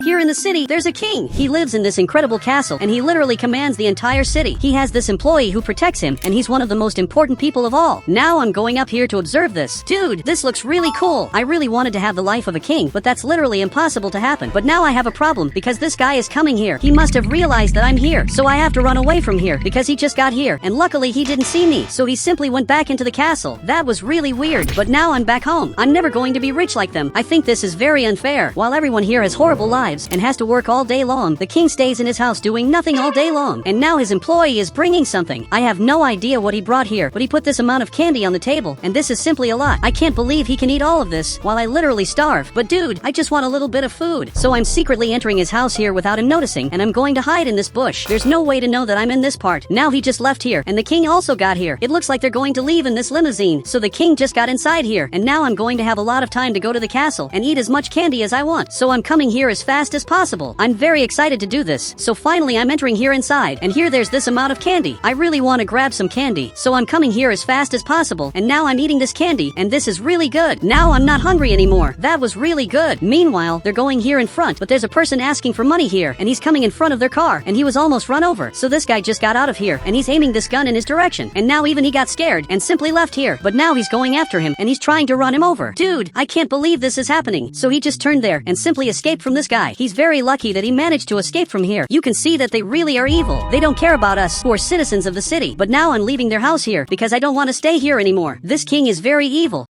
Here in the city, there's a king. He lives in this incredible castle, and he literally commands the entire city. He has this employee who protects him, and he's one of the most important people of all. Now I'm going up here to observe this. Dude, this looks really cool. I really wanted to have the life of a king, but that's literally impossible to happen. But now I have a problem, because this guy is coming here. He must have realized that I'm here, so I have to run away from here, because he just got here, and luckily he didn't see me, so he simply went back into the castle. That was really weird, but now I'm back home. I'm never going to be rich like them. I think this is very unfair. While everyone here has horrible lives and has to work all day long, the king stays in his house doing nothing all day long, and now his employee is bringing something. I have no idea what he brought here, but he put this amount of candy on the table, and this is simply a lot. I can't believe he can eat all of this while I literally starve. But dude, I just want a little bit of food. So I'm secretly entering his house here without him noticing, and I'm going to hide in this bush. There's no way to know that I'm in this part. Now he just left here, and the king also got here. It looks like they're going to leave in this limousine, so the king just got inside here, and now I'm going to have a lot of time to go to the castle and eat as much candy as I want. So I'm coming here as fast as possible. I'm very excited to do this. So finally I'm entering here inside, and here there's this amount of candy. I really want to grab some candy, so I'm coming here as fast as possible, and now I'm eating this candy, and this is really good. Now I'm not hungry anymore. That was really good. Meanwhile, they're going here in front, but there's a person asking for money here, and he's coming in front of their car, and he was almost run over. So this guy just got out of here, and he's aiming this gun in his direction, and now even he got scared and simply left here, but now he's going after him, and he's trying to run him over. Dude, I can't believe this is happening. So he just turned there and simply escaped from this guy. He's very lucky that he managed to escape from here. You can see that they really are evil. They don't care about us who are citizens of the city. But now I'm leaving their house here because I don't want to stay here anymore. This king is very evil.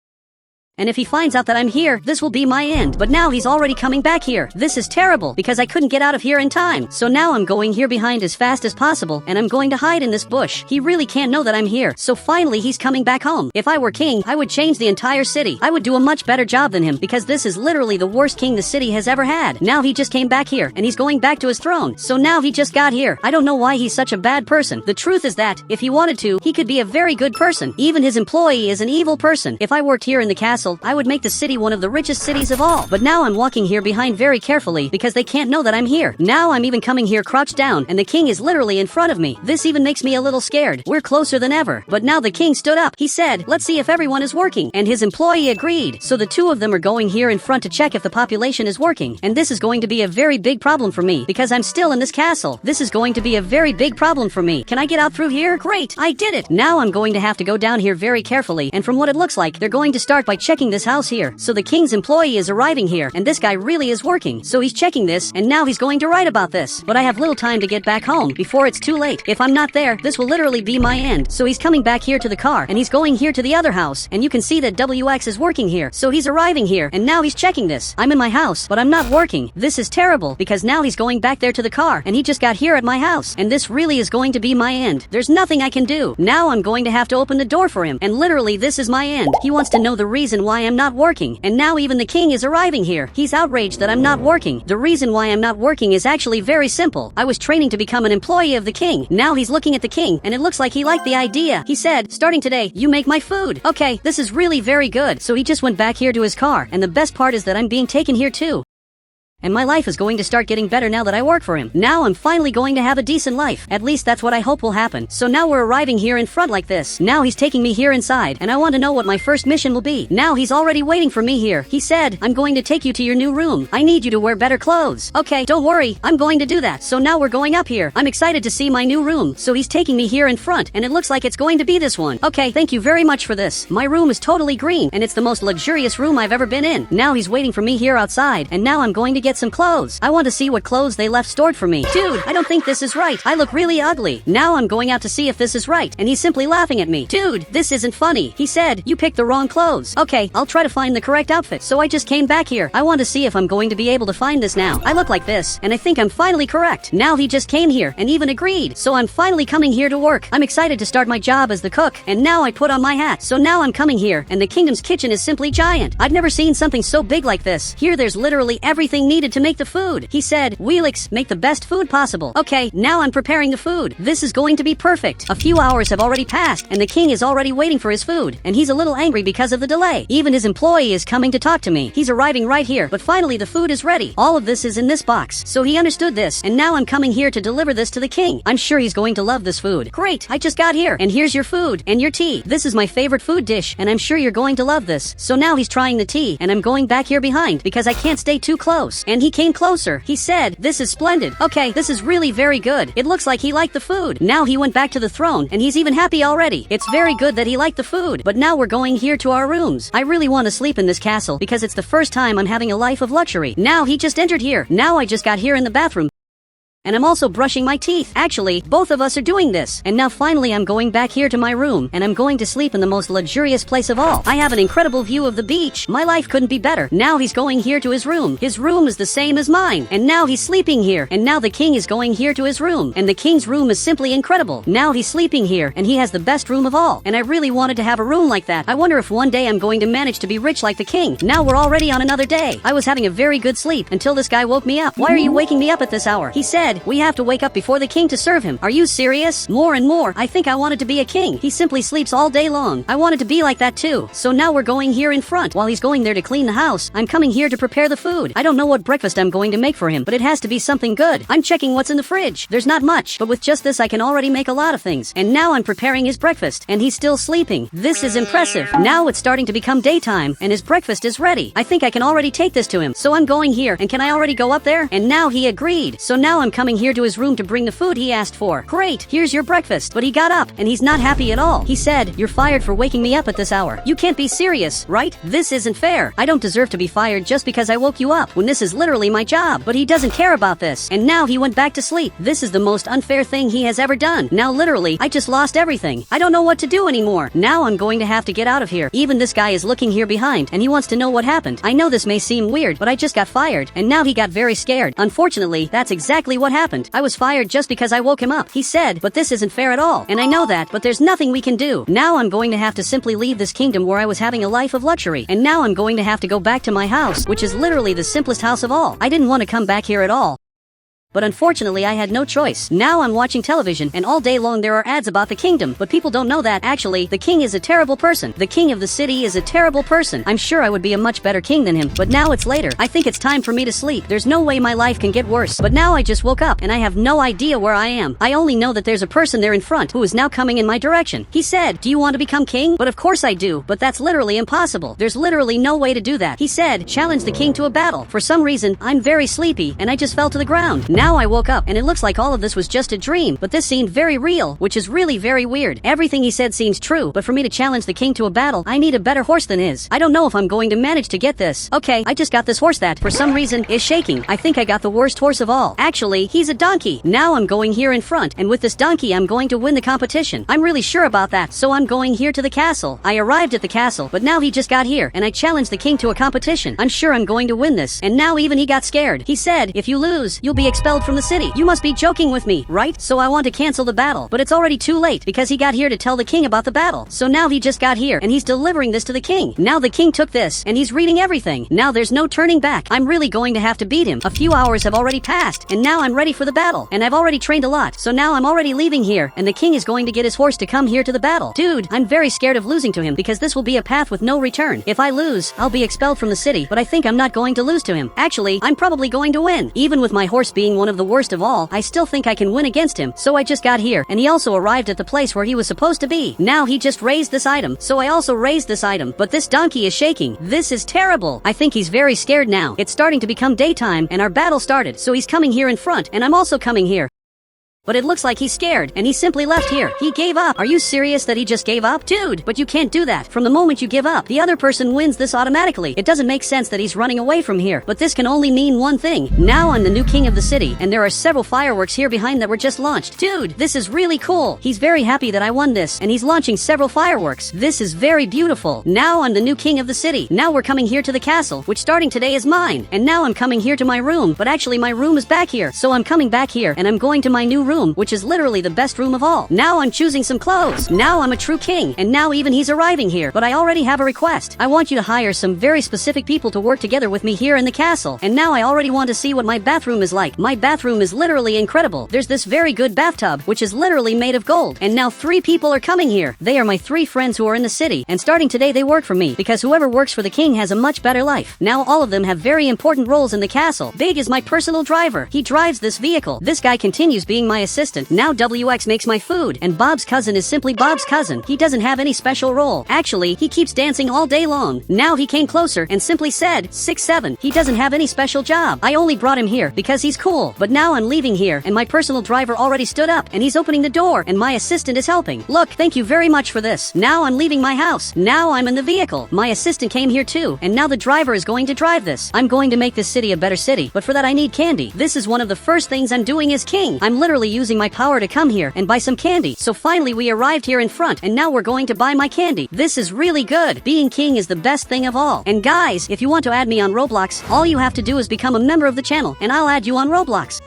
And if he finds out that I'm here, this will be my end. But now he's already coming back here. This is terrible because I couldn't get out of here in time. So now I'm going here behind as fast as possible, and I'm going to hide in this bush. He really can't know that I'm here. So finally he's coming back home. If I were king, I would change the entire city. I would do a much better job than him because this is literally the worst king the city has ever had. Now he just came back here and he's going back to his throne. So now he just got here. I don't know why he's such a bad person. The truth is that if he wanted to, he could be a very good person. Even his employee is an evil person. If I worked here in the castle, I would make the city one of the richest cities of all. But now I'm walking here behind very carefully because they can't know that I'm here. Now I'm even coming here crouched down, and the king is literally in front of me. This even makes me a little scared. We're closer than ever. But now the king stood up. He said, "Let's see if everyone is working." And his employee agreed. So the two of them are going here in front to check if the population is working. And this is going to be a very big problem for me because I'm still in this castle. This is going to be a very big problem for me. Can I get out through here? Great, I did it. Now I'm going to have to go down here very carefully. And from what it looks like, they're going to start by checking this house here. So the king's employee is arriving here, and this guy really is working. So he's checking this, and now he's going to write about this. But I have little time to get back home before it's too late. If I'm not there, this will literally be my end. So he's coming back here to the car, and he's going here to the other house, and you can see that WX is working here. So he's arriving here, and now he's checking this. I'm in my house, but I'm not working. This is terrible, because now he's going back there to the car, and he just got here at my house, and this really is going to be my end. There's nothing I can do. Now I'm going to have to open the door for him, and literally this is my end. He wants to know the reason why I'm not working, and now even the king is arriving here. He's outraged that I'm not working. The reason why I'm not working is actually very simple. I was training to become an employee of the king. Now he's looking at the king, and it looks like he liked the idea. He said, "Starting today, you make my food." Okay, this is really very good. So he just went back here to his car, and the best part is that I'm being taken here too. And my life is going to start getting better now that I work for him. Now I'm finally going to have a decent life. At least that's what I hope will happen. So now we're arriving here in front like this. Now he's taking me here inside, and I want to know what my first mission will be. Now he's already waiting for me here. He said, "I'm going to take you to your new room. I need you to wear better clothes." Okay, don't worry. I'm going to do that. So now we're going up here. I'm excited to see my new room. So he's taking me here in front, and it looks like it's going to be this one. Okay, thank you very much for this. My room is totally green, and it's the most luxurious room I've ever been in. Now he's waiting for me here outside, and now I'm going to get some clothes. I want to see what clothes they left stored for me. Dude, I don't think this is right. I look really ugly. Now I'm going out to see if this is right, and he's simply laughing at me. Dude, this isn't funny. He said, "You picked the wrong clothes." Okay, I'll try to find the correct outfit. So I just came back here. I want to see if I'm going to be able to find this now. I look like this, and I think I'm finally correct. Now he just came here and even agreed. So I'm finally coming here to work. I'm excited to start my job as the cook, and now I put on my hat. So now I'm coming here, and the kingdom's kitchen is simply giant. I've never seen something so big like this. Here there's literally everything needed to make the food. He said, "Wheelix, make the best food possible." Okay, now I'm preparing the food. This is going to be perfect. A few hours have already passed, and the king is already waiting for his food, and he's a little angry because of the delay. Even his employee is coming to talk to me. He's arriving right here, but finally the food is ready. All of this is in this box. So he understood this, and now I'm coming here to deliver this to the king. I'm sure he's going to love this food. Great, I just got here, and here's your food and your tea. This is my favorite food dish, and I'm sure you're going to love this. So now he's trying the tea, and I'm going back here behind because I can't stay too close. and he came closer. He said, "This is splendid. Okay, this is really very good. It looks like he liked the food." Now he went back to the throne, and he's even happy already. It's very good that he liked the food, but now we're going here to our rooms. I really want to sleep in this castle because it's the first time I'm having a life of luxury. Now he just entered here. Now I just got here in the bathroom. And I'm also brushing my teeth. Actually, both of us are doing this. And now finally I'm going back here to my room, and I'm going to sleep in the most luxurious place of all. I have an incredible view of the beach. My life couldn't be better. Now he's going here to his room. His room is the same as mine. And now he's sleeping here. And now the king is going here to his room. And the king's room is simply incredible. Now he's sleeping here, and he has the best room of all. And I really wanted to have a room like that. I wonder if one day I'm going to manage to be rich like the king. Now we're already on another day. I was having a very good sleep until this guy woke me up. "Why are you waking me up at this hour?" He said, "We have to wake up before the king to serve him." Are you serious? More and more, I think I wanted to be a king. He simply sleeps all day long. I wanted to be like that too. So now we're going here in front. While he's going there to clean the house, I'm coming here to prepare the food. I don't know what breakfast I'm going to make for him, but it has to be something good. I'm checking what's in the fridge. There's not much, but with just this I can already make a lot of things. And now I'm preparing his breakfast, and he's still sleeping. This is impressive. Now it's starting to become daytime, and his breakfast is ready. I think I can already take this to him. So I'm going here, and can I already go up there? And now he agreed. So now I'm coming here to his room to bring the food he asked for. "Great, here's your breakfast." But he got up, and he's not happy at all. He said, "You're fired for waking me up at this hour. You can't be serious, right? This isn't fair. I don't deserve to be fired just because I woke you up, when this is literally my job." But he doesn't care about this, and now he went back to sleep. This is the most unfair thing he has ever done. Now literally, I just lost everything. I don't know what to do anymore. Now I'm going to have to get out of here. Even this guy is looking here behind, and he wants to know what happened. I know this may seem weird, but I just got fired, and now he got very scared. Unfortunately, that's exactly what happened. I was fired just because I woke him up. He said, "But this isn't fair at all. And I know that, but there's nothing we can do." Now I'm going to have to simply leave this kingdom where I was having a life of luxury. And now I'm going to have to go back to my house, which is literally the simplest house of all. I didn't want to come back here at all. But unfortunately I had no choice. Now I'm watching television, and all day long there are ads about the kingdom, but people don't know that actually the king is a terrible person. The king of the city is a terrible person. I'm sure I would be a much better king than him, but now it's later. I think it's time for me to sleep. There's no way my life can get worse. But now I just woke up, and I have no idea where I am. I only know that there's a person there in front who is now coming in my direction. He said, "Do you want to become king?" But of course I do, but that's literally impossible. There's literally no way to do that. He said, "Challenge the king to a battle." For some reason, I'm very sleepy, and I just fell to the ground. Now I woke up, and it looks like all of this was just a dream, but this seemed very real, which is really very weird. Everything he said seems true, but for me to challenge the king to a battle, I need a better horse than his. I don't know if I'm going to manage to get this. Okay, I just got this horse that, for some reason, is shaking. I think I got the worst horse of all. Actually, he's a donkey. Now I'm going here in front, and with this donkey I'm going to win the competition. I'm really sure about that, so I'm going here to the castle. I arrived at the castle, but now he just got here, and I challenged the king to a competition. I'm sure I'm going to win this, and now even he got scared. He said, "If you lose, you'll be expelled from the city." You must be joking with me, right? So I want to cancel the battle, but it's already too late because he got here to tell the king about the battle. So now he just got here, and he's delivering this to the king. Now the king took this, and he's reading everything. Now there's no turning back. I'm really going to have to beat him. A few hours have already passed, and now I'm ready for the battle. And I've already trained a lot, so now I'm already leaving here, and the king is going to get his horse to come here to the battle. Dude, I'm very scared of losing to him because this will be a path with no return. If I lose, I'll be expelled from the city, but I think I'm not going to lose to him. Actually, I'm probably going to win. Even with my horse being one of the worst of all, I still think I can win against him. So I just got here, and he also arrived at the place where he was supposed to be. Now he just raised this item, so I also raised this item, but this donkey is shaking. This is terrible. I think he's very scared now. It's starting to become daytime, and our battle started, so he's coming here in front, and I'm also coming here. But it looks like he's scared, and he simply left here. He gave up. Are you serious that he just gave up? Dude, but you can't do that. From the moment you give up, the other person wins this automatically. It doesn't make sense that he's running away from here. But this can only mean one thing. Now I'm the new king of the city, and there are several fireworks here behind that were just launched. Dude, this is really cool. He's very happy that I won this, and he's launching several fireworks. This is very beautiful. Now I'm the new king of the city. Now we're coming here to the castle, which starting today is mine. And now I'm coming here to my room, but actually my room is back here. So I'm coming back here, and I'm going to my new room, which is literally the best room of all. Now I'm choosing some clothes. Now I'm a true king, and now even he's arriving here. But I already have a request. I want you to hire some very specific people to work together with me here in the castle. And now I already want to see what my bathroom is like. My bathroom is literally incredible. There's this very good bathtub, which is literally made of gold. And now 3 people are coming here. They are my 3 friends who are in the city, and starting today they work for me, because whoever works for the king has a much better life. Now all of them have very important roles in the castle. Big is my personal driver. He drives this vehicle. This guy continues being my my assistant. Now WX makes my food. And Bob's cousin is simply Bob's cousin. He doesn't have any special role. Actually, he keeps dancing all day long. Now he came closer and simply said, 6'7". He doesn't have any special job. I only brought him here because he's cool. But now I'm leaving here and my personal driver already stood up and he's opening the door and my assistant is helping. Look, thank you very much for this. Now I'm leaving my house. Now I'm in the vehicle. My assistant came here too and now the driver is going to drive this. I'm going to make this city a better city, but for that I need candy. This is one of the first things I'm doing as king. I'm literally using my power to come here and buy some candy. So finally we arrived here in front and now we're going to buy my candy. This is really good. Being king is the best thing of all. And guys, if you want to add me on Roblox, all you have to do is become a member of the channel and I'll add you on Roblox.